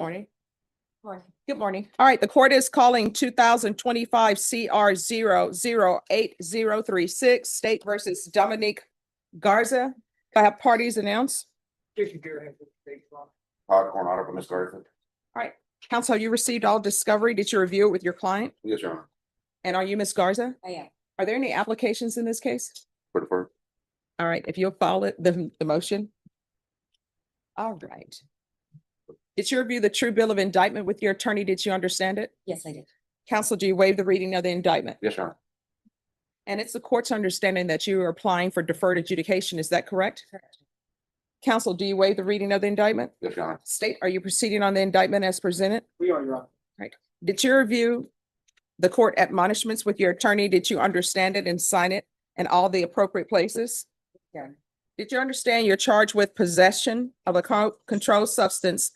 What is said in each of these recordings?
morning. Morning. Good morning. All right, the court is calling 2025 CR 00803 State versus Dominique Garza. Do I have parties announced? Honorable Ms. Garza. All right, counsel, you received all discovery. Did you review it with your client? Yes, Your Honor. And are you Ms. Garza? I am. Are there any applications in this case? For the first, All right, if you'll follow it, the motion. All right. Did you review the true bill of indictment with your attorney? Did you understand it? Yes, I did. Counsel, do you waive the reading of the indictment? yes, Your Honor. And it's the court's understanding that you are applying for deferred adjudication. Is that correct? Correct. Counsel, do you waive the reading of the indictment? Yes, Your Honor. State, are you proceeding on the indictment as presented? We are, Your Honor. Did you review the court admonishments with your attorney? Did you understand it and sign it in all the appropriate places? Yeah. Did you understand you're charged with possession of a controlled substance?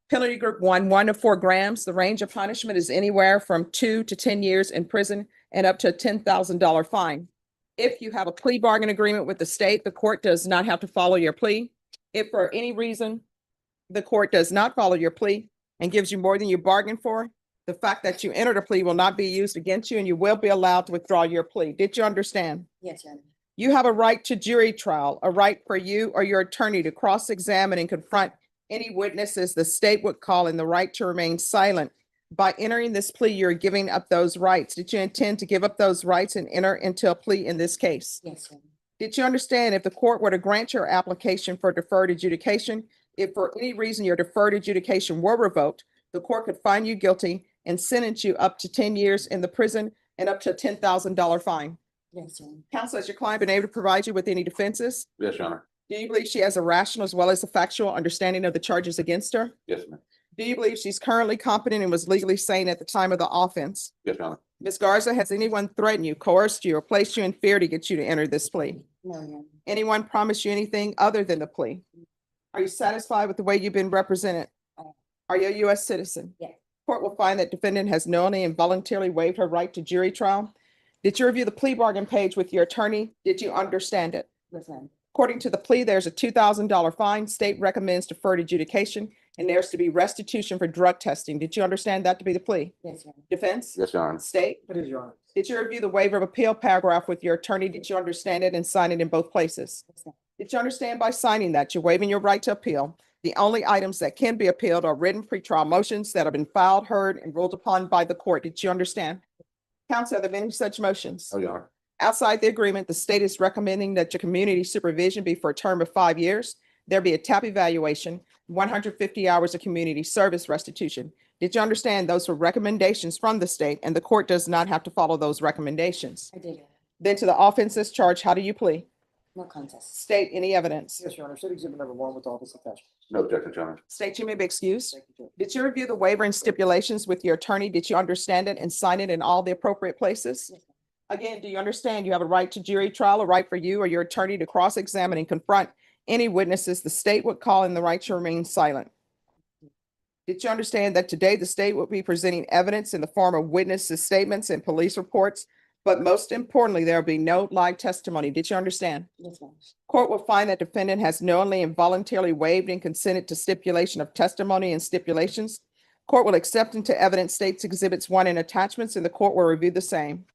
Penalty group 1 to 4 grams. The range of punishment is anywhere from 2 to 10 years in prison and up to a $10,000 fine. If you have a plea bargain agreement with the state, the court does not have to follow your plea. If for any reason the court does not follow your plea and gives you more than you bargained for, the fact that you entered a plea will not be used against you and you will be allowed to withdraw your plea. Did you understand? Yes, Your Honor. You have a right to jury trial, a right for you or your attorney to cross-examine and confront any witnesses the state would call, and the right to remain silent. By entering this plea, you're giving up those rights. Did you intend to give up those rights and enter into a plea in this case? Yes, Your Honor. Did you understand if the court were to grant your application for deferred adjudication, if for any reason your deferred adjudication were revoked, the court could find you guilty and sentence you up to 10 years in the prison and up to a $10,000 fine? Yes, Your Honor. Counsel, has your client been able to provide you with any defenses? Yes, Your Honor. Do you believe she has a rational as well as a factual understanding of the charges against her? Yes, ma'am. Do you believe she's currently competent and was legally sane at the time of the offense? Yes, Your Honor. Ms. Garza, has anyone threatened you, coerced you, or placed you in fear to get you to enter this plea? No, Your Honor. Anyone promised you anything other than the plea? Are you satisfied with the way you've been represented? Are you a U.S. citizen? Yes. Court will find that defendant has knowingly and voluntarily waived her right to jury trial. Did you review the plea bargain page with your attorney? Did you understand it? Yes, Your Honor. According to the plea, there's a $2,000 fine. State recommends deferred adjudication, and there's to be restitution for drug testing. Did you understand that to be the plea? Yes, Your Honor. Defense? Yes, Your Honor. State? It is, Your Honor. Did you review the waiver of appeal paragraph with your attorney? Did you understand it and sign it in both places? Yes, Your Honor. Did you understand by signing that you're waiving your right to appeal? The only items that can be appealed are written pretrial motions that have been filed, heard, and ruled upon by the court. Did you understand? Counsel, are there any such motions? Oh, Your Honor. Outside the agreement, the state is recommending that your community supervision be for a term of 5 years. There be a TAP evaluation, 150 hours of community service restitution. Did you understand those were recommendations from the state and the court does not have to follow those recommendations? I did, Your Honor. Then to the offenses charged, how do you plead? No contest. State any evidence. Yes, Your Honor. State exhibit number 1 with all this attached. No objection, Your Honor. State, you may be excused. Thank you, Judge. Did you review the waiver and stipulations with your attorney? Did you understand it and sign it in all the appropriate places? Yes, Your Again, do you understand you have a right to jury trial, a right for you or your attorney to cross-examine and confront any witnesses the state would call, and the right to remain silent? Did you understand that today the state will be presenting evidence in the form of witnesses' statements and police reports? But most importantly, there will be no live testimony. Did you understand? Honor. Yes, Your Honor. Court will find that defendant has knowingly and voluntarily waived and consented to stipulation of testimony and stipulations. Court will accept into evidence states exhibits 1 and attachments, and the court will review the same.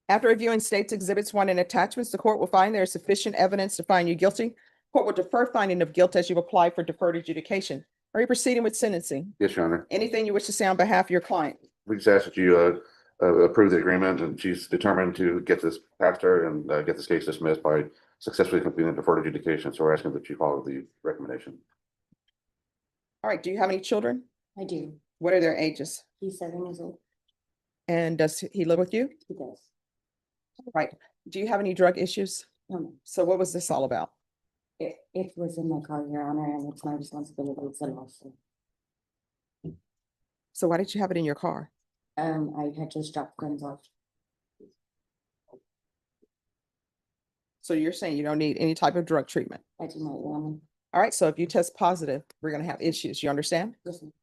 After reviewing states exhibits 1 and attachments, the court will find there is sufficient evidence to find you guilty. Court will defer finding of guilt as you apply for deferred adjudication. Are you proceeding with sentencing? Yes, Your Honor. Anything you wish to say on behalf of your client? We just ask that you approve the agreement, and she's determined to get this past her and get this case dismissed by successfully completing deferred adjudication. So we're asking that you follow the recommendation. All right, do you have any children? I do. What are their ages? He's 7 years old. And does he live with you? He does. Right. Do you have any drug issues? No, So what was this all about? it was in my car, Your Honor, and it's my responsibility. It's a lawsuit. So why did you have it in your car? I had just dropped guns off. So you're saying you don't need any type of drug treatment? I do not, Your Honor. All right, so if you test positive, we're gonna have issues. You understand? Yes, ma'am.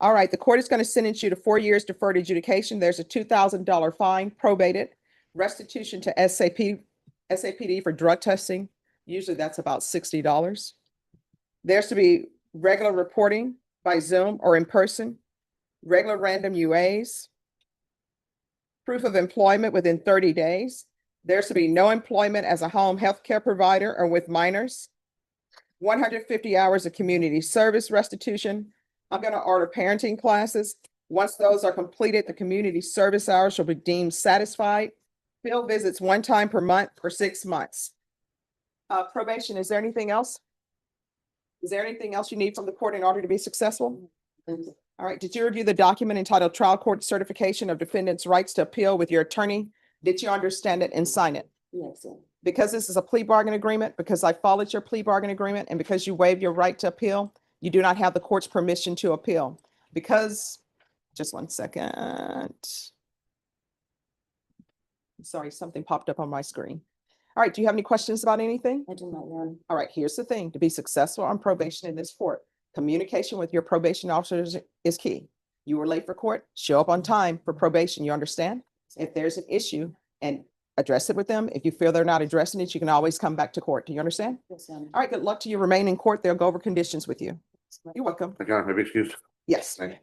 All right, the court is going to sentence you to 4 years deferred adjudication. There's a $2,000 fine, probated, restitution to SAPD for drug testing. Usually that's about $60. There's to be regular reporting by Zoom or in person, regular random UAs, proof of employment within 30 days. There's to be no employment as a home healthcare provider or with minors. 150 hours of community service restitution. I'm going to order parenting classes. Once those are completed, the community service hours shall be deemed satisfied. Field visits 1 time per month for 6 months. Probation, is there anything else? Is there anything else you need from the court in order to be successful? All right, did you review the document entitled Trial Court Certification of Defendant's Rights to Appeal with your attorney? Did you understand it and sign it? Yes, sir. Because this is a plea bargain agreement, because I followed your plea bargain agreement, and because you waived your right to appeal, you do not have the court's permission to appeal. Because, just 1 second. Sorry, something popped up on my screen. All right, do you have any questions about anything? I do not, Your Honor. All right, here's the thing. To be successful on probation in this court, communication with your probation officers is key. You were late for court, show up on time for probation, you understand? If there's an issue, and address it with them. If you feel they're not addressing it, you can always come back to court. Do you understand? Yes, Your Honor. All right, good luck to you. Remain in court. They'll go over conditions with you. You're welcome. Thank you, Your Honor. May I be excused? Yes. Thank you.